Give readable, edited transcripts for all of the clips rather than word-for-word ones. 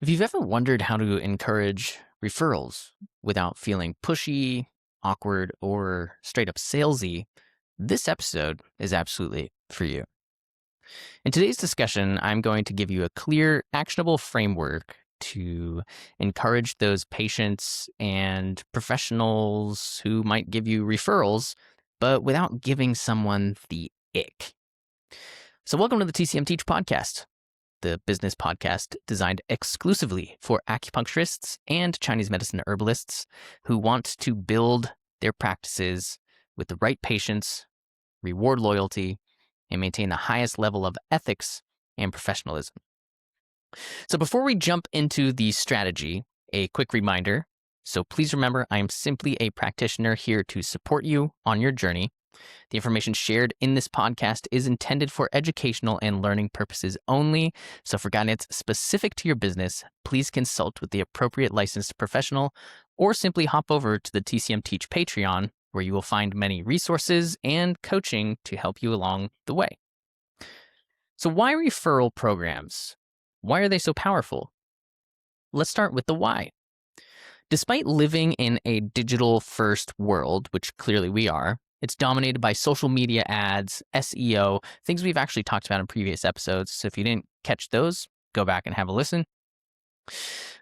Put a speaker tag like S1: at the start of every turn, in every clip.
S1: If you've ever wondered how to encourage referrals without feeling pushy, awkward, or straight up salesy, this episode is absolutely for you. In today's discussion, I'm going to give you a clear, actionable framework to encourage those patients and professionals who might give you referrals, but without giving someone the ick. So, welcome to the TCM Teach podcast, the business podcast designed exclusively for acupuncturists and Chinese medicine herbalists who want to build their practices with the right patients, reward loyalty, and maintain the highest level of ethics and professionalism. So before we jump into the strategy, a quick reminder. So please remember, I am simply a practitioner here to support you on your journey. The information shared in this podcast is intended for educational and learning purposes only. So for guidance specific to your business, please consult with the appropriate licensed professional or simply hop over to the TCM Teach Patreon, where you will find many resources and coaching to help you along the way. So why referral programs? Why are they so powerful? Let's start with the why. Despite living in a digital-first world, which clearly we are, it's dominated by social media ads, SEO, things we've actually talked about in previous episodes. So if you didn't catch those, go back and have a listen.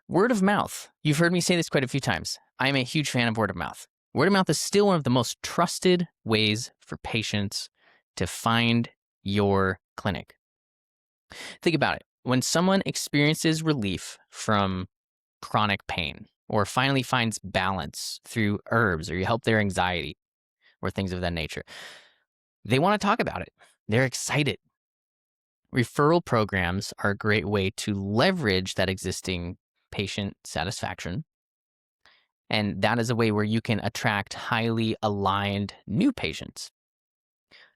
S1: Word of mouth. You've heard me say this quite a few times. I am a huge fan of word of mouth. Word of mouth is still one of the most trusted ways for patients to find your clinic. Think about it. When someone experiences relief from chronic pain or finally finds balance through herbs, or you help their anxiety or things of that nature, they want to talk about it. They're excited. Referral programs are a great way to leverage that existing patient satisfaction. And that is a way where you can attract highly aligned new patients.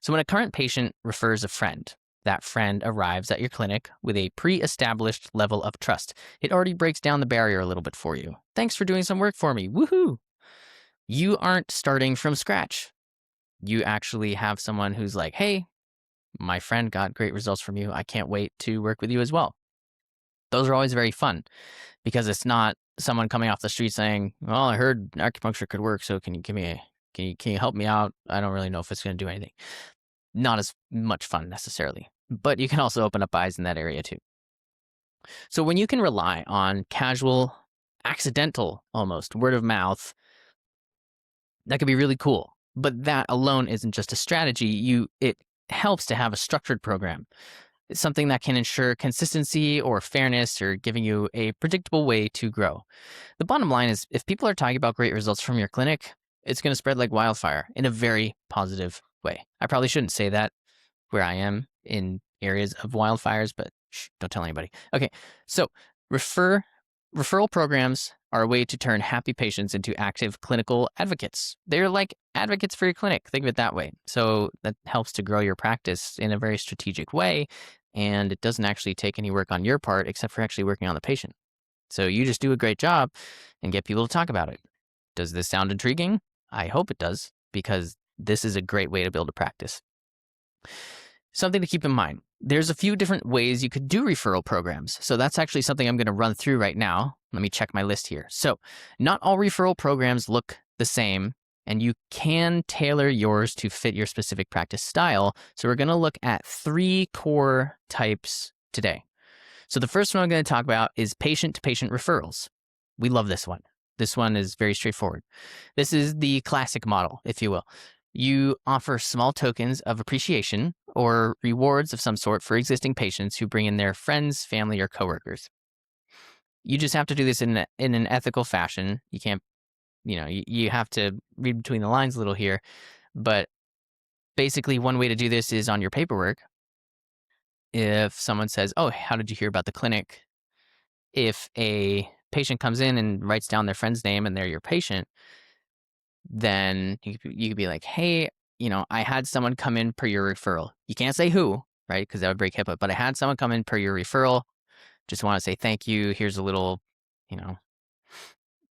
S1: So when a current patient refers a friend, that friend arrives at your clinic with a pre-established level of trust. It already breaks down the barrier a little bit for you. Thanks for doing some work for me. Woohoo! You aren't starting from scratch. You actually have someone who's like, hey, my friend got great results from you. I can't wait to work with you as well. Those are always very fun because it's not someone coming off the street saying, well, I heard acupuncture could work, so can you help me out? I don't really know if it's going to do anything. Not as much fun necessarily, but you can also open up eyes in that area too. So when you can rely on casual, accidental, almost word of mouth, that could be really cool. But that alone isn't just a strategy. It helps to have a structured program. It's something that can ensure consistency or fairness or giving you a predictable way to grow. The bottom line is if people are talking about great results from your clinic, it's going to spread like wildfire in a very positive way. I probably shouldn't say that where I am in areas of wildfires, but don't tell anybody. Okay, so referral programs are a way to turn happy patients into active clinical advocates. They're like advocates for your clinic. Think of it that way. So that helps to grow your practice in a very strategic way, and it doesn't actually take any work on your part except for actually working on the patient. So you just do a great job and get people to talk about it. Does this sound intriguing? I hope it does, because this is a great way to build a practice. Something to keep in mind. There's a few different ways you could do referral programs. So that's actually something I'm going to run through right now. Let me check my list here. So not all referral programs look the same, and you can tailor yours to fit your specific practice style. So we're going to look at 3 core types today. So the first one I'm going to talk about is patient-to-patient referrals. We love this one. This one is very straightforward. This is the classic model, if you will. You offer small tokens of appreciation or rewards of some sort for existing patients who bring in their friends, family, or coworkers. You just have to do this in an ethical fashion. You can't, you have to read between the lines a little here. But basically, one way to do this is on your paperwork. If someone says, oh, how did you hear about the clinic? If a patient comes in and writes down their friend's name and they're your patient, then you could be like, hey, I had someone come in per your referral. You can't say who, right? Because that would break HIPAA. But I had someone come in per your referral. Just want to say thank you. Here's a little,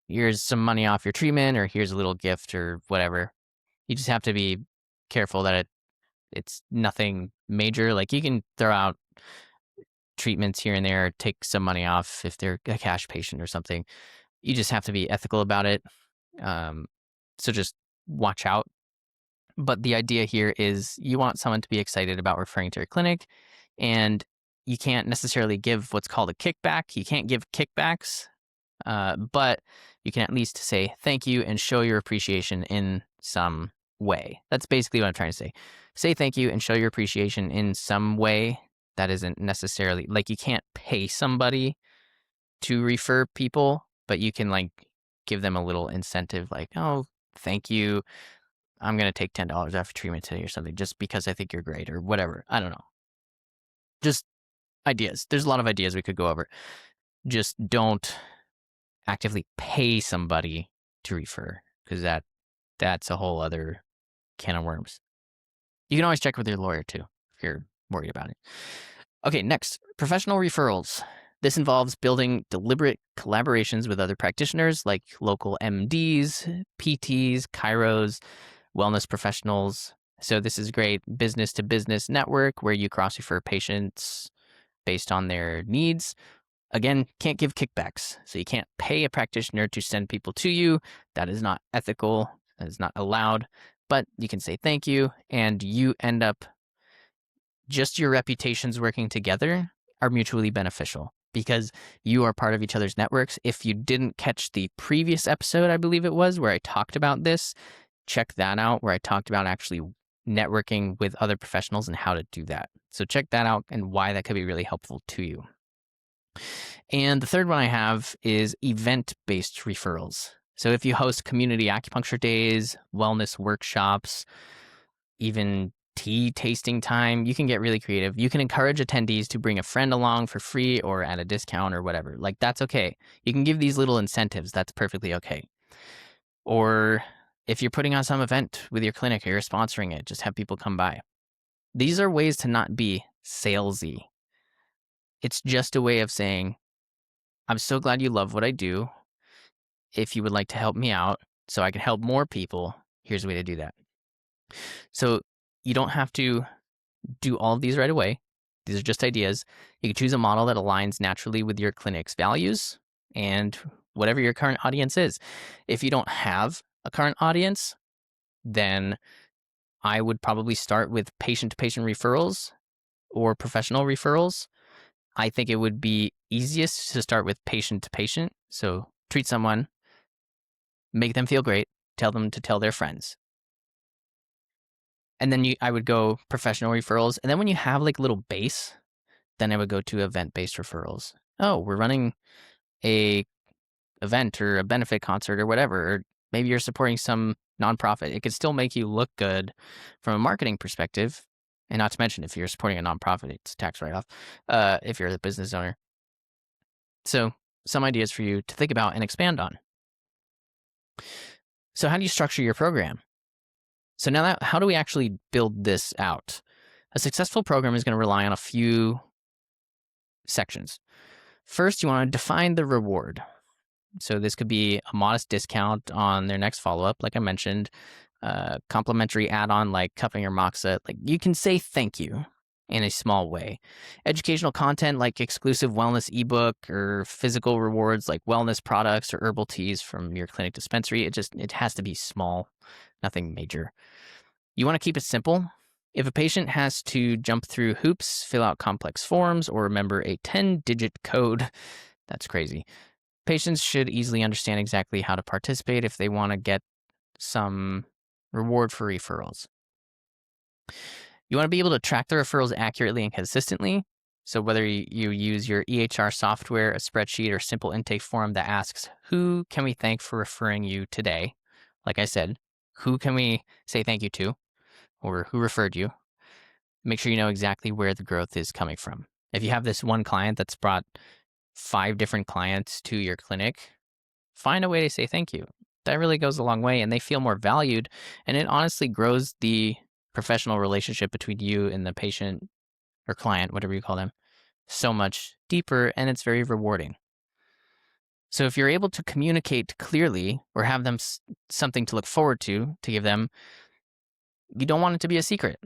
S1: here's some money off your treatment, or here's a little gift or whatever. You just have to be careful that it's nothing major. Like you can throw out treatments here and there, take some money off if they're a cash patient or something. You just have to be ethical about it. So just watch out. But the idea here is you want someone to be excited about referring to your clinic, and you can't necessarily give what's called a kickback. You can't give kickbacks, but you can at least say thank you and show your appreciation in some way. That's basically what I'm trying to say. Say thank you and show your appreciation in some way. That isn't necessarily like you can't pay somebody to refer people, but you can like give them a little incentive like, oh, thank you. I'm going to take $10 off treatment today or something just because I think you're great or whatever. I don't know. Just ideas. There's a lot of ideas we could go over. Just don't actively pay somebody to refer because that's a whole other can of worms. You can always check with your lawyer too if you're worried about it. Okay, next, professional referrals. This involves building deliberate collaborations with other practitioners like local MDs, PTs, chiros, wellness professionals. So this is great business to business network where you cross refer patients based on their needs. Again, can't give kickbacks. So you can't pay a practitioner to send people to you. That is not ethical. That is not allowed. But you can say thank you, and you end up just your reputations working together are mutually beneficial because you are part of each other's networks. If you didn't catch the previous episode, I believe it was, where I talked about this, check that out, where I talked about actually networking with other professionals and how to do that. So check that out and why that could be really helpful to you. And the third one I have is event-based referrals. So if you host community acupuncture days, wellness workshops, even tea tasting time, you can get really creative. You can encourage attendees to bring a friend along for free or at a discount or whatever. Like, that's okay. You can give these little incentives. That's perfectly okay. Or if you're putting on some event with your clinic or you're sponsoring it, just have people come by. These are ways to not be salesy. It's just a way of saying, I'm so glad you love what I do. If you would like to help me out so I can help more people, here's a way to do that. So you don't have to do all of these right away. These are just ideas. You can choose a model that aligns naturally with your clinic's values and whatever your current audience is. If you don't have a current audience, then I would probably start with patient-to-patient referrals or professional referrals. I think it would be easiest to start with patient-to-patient. So treat someone, make them feel great, tell them to tell their friends. And then I would go professional referrals. And then when you have like a little base, then I would go to event-based referrals. Oh, we're running a event or a benefit concert or whatever, or maybe you're supporting some nonprofit. It could still make you look good from a marketing perspective. And not to mention, if you're supporting a nonprofit, it's tax write-off if you're the business owner. So some ideas for you to think about and expand on. So how do you structure your program? So now how do we actually build this out? A successful program is going to rely on a few sections. First, you want to define the reward. So this could be a modest discount on their next follow-up, like I mentioned, complimentary add-on like cupping or moxa. Like, you can say thank you in a small way. Educational content like exclusive wellness ebook or physical rewards like wellness products or herbal teas from your clinic dispensary. It has to be small, nothing major. You want to keep it simple. If a patient has to jump through hoops, fill out complex forms, or remember a 10-digit code, that's crazy. Patients should easily understand exactly how to participate if they want to get some reward for referrals. You want to be able to track the referrals accurately and consistently. So whether you use your EHR software, a spreadsheet, or simple intake form that asks, who can we thank for referring you today? Like I said, who can we say thank you to? Or who referred you? Make sure you know exactly where the growth is coming from. If you have this one client that's brought 5 different clients to your clinic, find a way to say thank you. That really goes a long way, and they feel more valued, and it honestly grows the professional relationship between you and the patient or client, whatever you call them, so much deeper, and it's very rewarding. So if you're able to communicate clearly or have them something to look forward to give them, you don't want it to be a secret.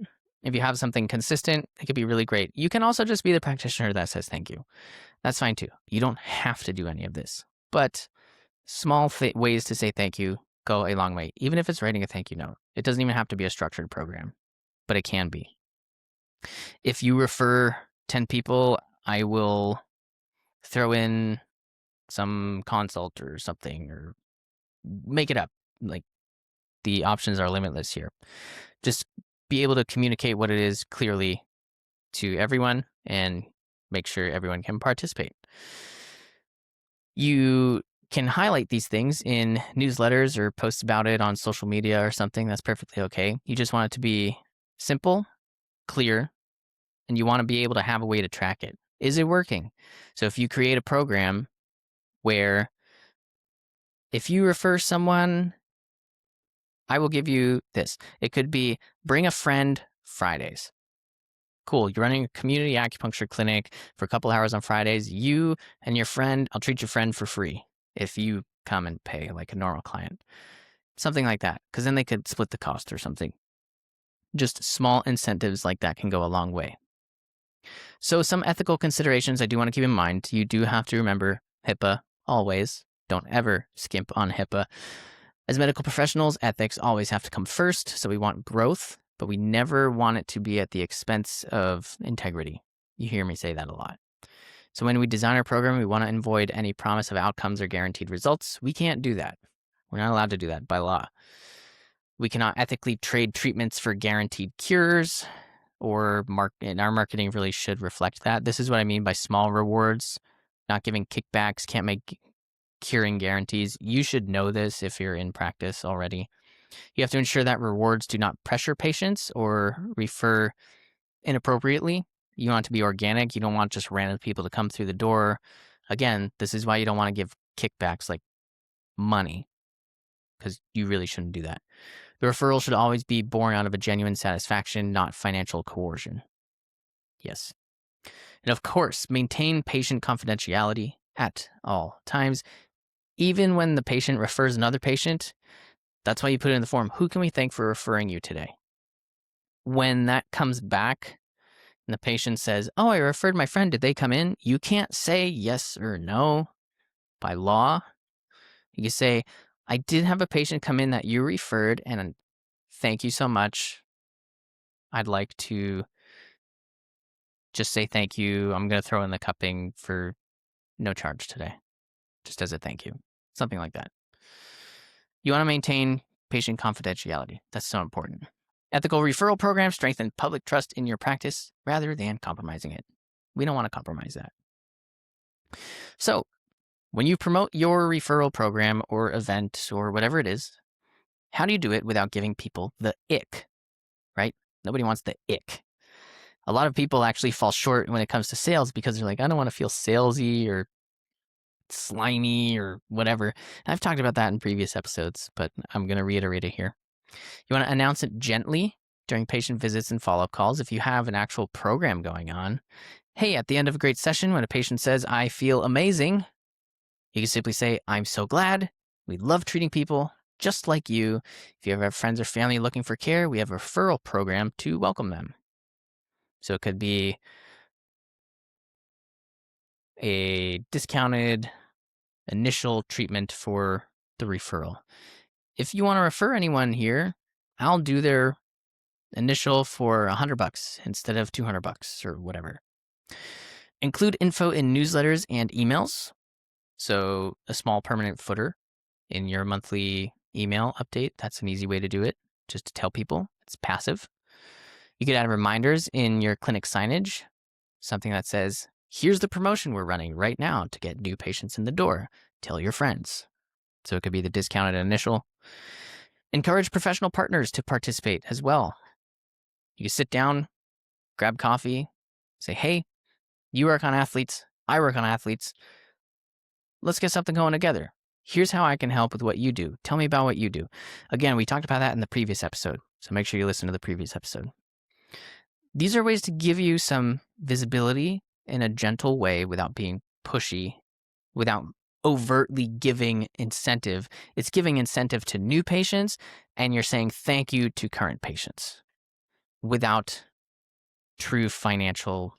S1: If you have something consistent, it could be really great. You can also just be the practitioner that says thank you. That's fine too. You don't have to do any of this. But small ways to say thank you go a long way, even if it's writing a thank you note. It doesn't even have to be a structured program, but it can be. If you refer 10 people, I will throw in some consult or something, or make it up. Like, the options are limitless here. Just be able to communicate what it is clearly to everyone and make sure everyone can participate. You can highlight these things in newsletters or post about it on social media or something. That's perfectly okay. You just want it to be simple, clear, and you want to be able to have a way to track it. Is it working? So if you create a program where if you refer someone, I will give you this. It could be bring a friend Fridays. Cool. You're running a community acupuncture clinic for a couple hours on Fridays. You and your friend, I'll treat your friend for free if you come and pay like a normal client. Something like that. Because then they could split the cost or something. Just small incentives like that can go a long way. So some ethical considerations I do want to keep in mind. You do have to remember HIPAA always. Don't ever skimp on HIPAA. As medical professionals, ethics always have to come first. So we want growth, but we never want it to be at the expense of integrity. You hear me say that a lot. So when we design our program, we want to avoid any promise of outcomes or guaranteed results. We can't do that. We're not allowed to do that by law. We cannot ethically trade treatments for guaranteed cures, or and our marketing really should reflect that. This is what I mean by small rewards, not giving kickbacks, can't make curing guarantees. You should know this if you're in practice already. You have to ensure that rewards do not pressure patients or refer inappropriately. You want it to be organic. You don't want just random people to come through the door. Again, this is why you don't want to give kickbacks like money, because you really shouldn't do that. The referral should always be born out of a genuine satisfaction, not financial coercion. Yes. And of course, maintain patient confidentiality at all times. Even when the patient refers another patient, that's why you put it in the form. Who can we thank for referring you today? When that comes back and the patient says, oh, I referred my friend, did they come in? You can't say yes or no by law. You can say, I did have a patient come in that you referred, and thank you so much. I'd like to just say thank you. I'm going to throw in the cupping for no charge today, just as a thank you. Something like that. You want to maintain patient confidentiality. That's so important. Ethical referral programs strengthen public trust in your practice rather than compromising it. We don't want to compromise that. So when you promote your referral program or event or whatever it is, how do you do it without giving people the ick, right? Nobody wants the ick. A lot of people actually fall short when it comes to sales because they're like, I don't want to feel salesy or slimy or whatever. And I've talked about that in previous episodes, but I'm going to reiterate it here. You want to announce it gently during patient visits and follow-up calls if you have an actual program going on. Hey, at the end of a great session, when a patient says, I feel amazing, you can simply say, I'm so glad. We love treating people just like you. If you ever have friends or family looking for care, we have a referral program to welcome them. So it could be a discounted initial treatment for the referral. If you want to refer anyone here, I'll do their initial for $100 instead of $200 or whatever. Include info in newsletters and emails. So a small permanent footer in your monthly email update. That's an easy way to do it, just to tell people. It's passive. You could add reminders in your clinic signage, something that says, here's the promotion we're running right now to get new patients in the door. Tell your friends. So it could be the discounted initial. Encourage professional partners to participate as well. You can sit down, grab coffee, say, hey, you work on athletes, I work on athletes. Let's get something going together. Here's how I can help with what you do. Tell me about what you do. Again, we talked about that in the previous episode, so make sure you listen to the previous episode. These are ways to give you some visibility in a gentle way without being pushy, without overtly giving incentive. It's giving incentive to new patients, and you're saying thank you to current patients without true financial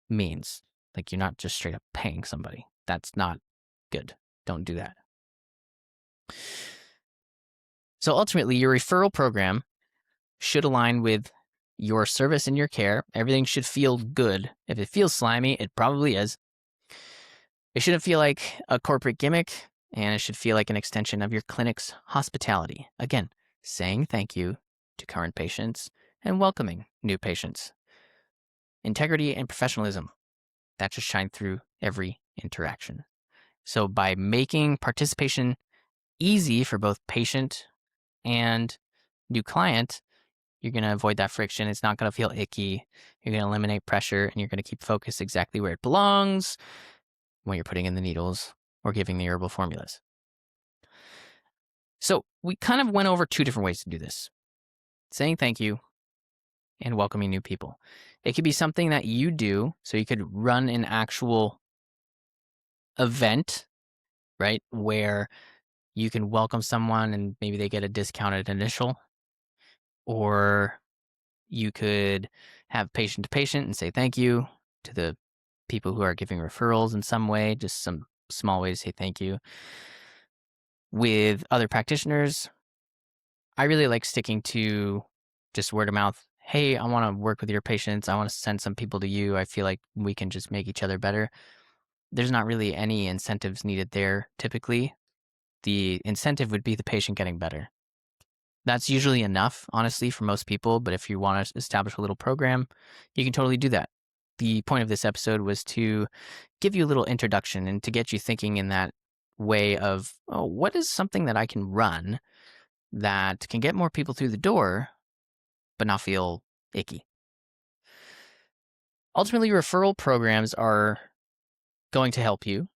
S1: means. Like, you're not just straight up paying somebody. That's not good. Don't do that. So ultimately, your referral program should align with your service and your care. Everything should feel good. If it feels slimy, it probably is. It shouldn't feel like a corporate gimmick, and it should feel like an extension of your clinic's hospitality. Again, saying thank you to current patients and welcoming new patients. Integrity and professionalism, that should shine through every interaction. So by making participation easy for both patient and new client, you're going to avoid that friction. It's not going to feel icky. You're going to eliminate pressure, and you're going to keep focus exactly where it belongs when you're putting in the needles or giving the herbal formulas. So we kind of went over two different ways to do this: saying thank you and welcoming new people. It could be something that you do, so you could run an actual event, right, where you can welcome someone and maybe they get a discounted initial, or you could have patient to patient and say thank you to the people who are giving referrals in some way, just some small way to say thank you. With other practitioners, I really like sticking to just word of mouth. Hey, I want to work with your patients. I want to send some people to you. I feel like we can just make each other better. There's not really any incentives needed there typically. The incentive would be the patient getting better. That's usually enough, honestly, for most people. But if you want to establish a little program, you can totally do that. The point of this episode was to give you a little introduction and to get you thinking in that way of, oh, what is something that I can run that can get more people through the door, but not feel icky? Ultimately, referral programs are going to help you.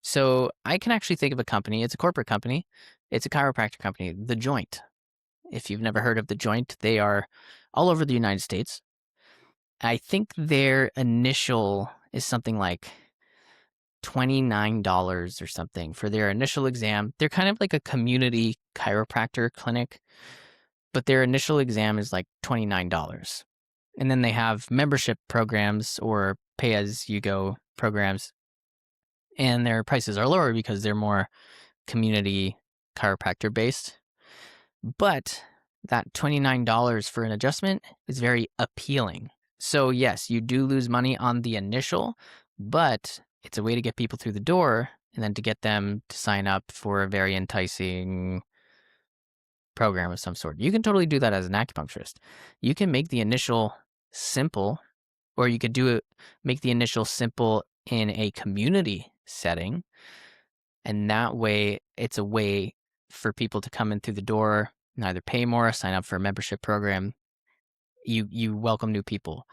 S1: So I can actually think of a company. It's a corporate company. It's a chiropractic company, The Joint. If you've never heard of The Joint, they are all over the United States. I think their initial is something like $29 or something for their initial exam. They're kind of like a community chiropractor clinic, but their initial exam is like $29. And then they have membership programs or pay-as-you-go programs, and their prices are lower because they're more community chiropractor based. But that $29 for an adjustment is very appealing. So yes, you do lose money on the initial, but it's a way to get people through the door and then to get them to sign up for a very enticing program of some sort. You can totally do that as an acupuncturist. You can make the initial simple, or you could make the initial simple in a community setting. And that way, it's a way for people to come in through the door and either pay more, sign up for a membership program. You welcome new people,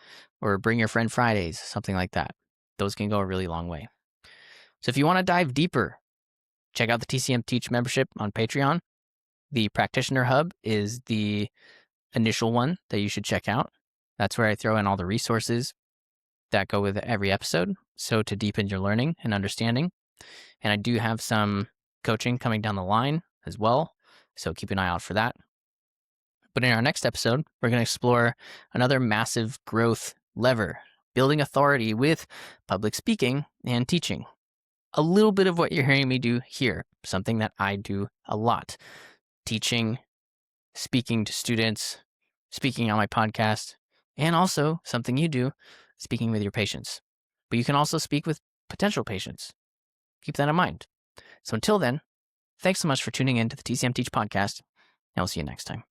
S1: or bring your friend Fridays, something like that. Those can go a really long way. So if you want to dive deeper, check out the TCM Teach membership on Patreon. The Practitioner Hub is the initial one that you should check out. That's where I throw in all the resources that go with every episode, so to deepen your learning and understanding. And I do have some coaching coming down the line as well, so keep an eye out for that. But in our next episode, we're going to explore another massive growth lever: building authority with public speaking and teaching. A little bit of what you're hearing me do here, something that I do a lot: teaching, speaking to students, speaking on my podcast, and also something you do, speaking with your patients. But you can also speak with potential patients. Keep that in mind. So until then, thanks so much for tuning in to the TCM Teach podcast, and I'll see you next time.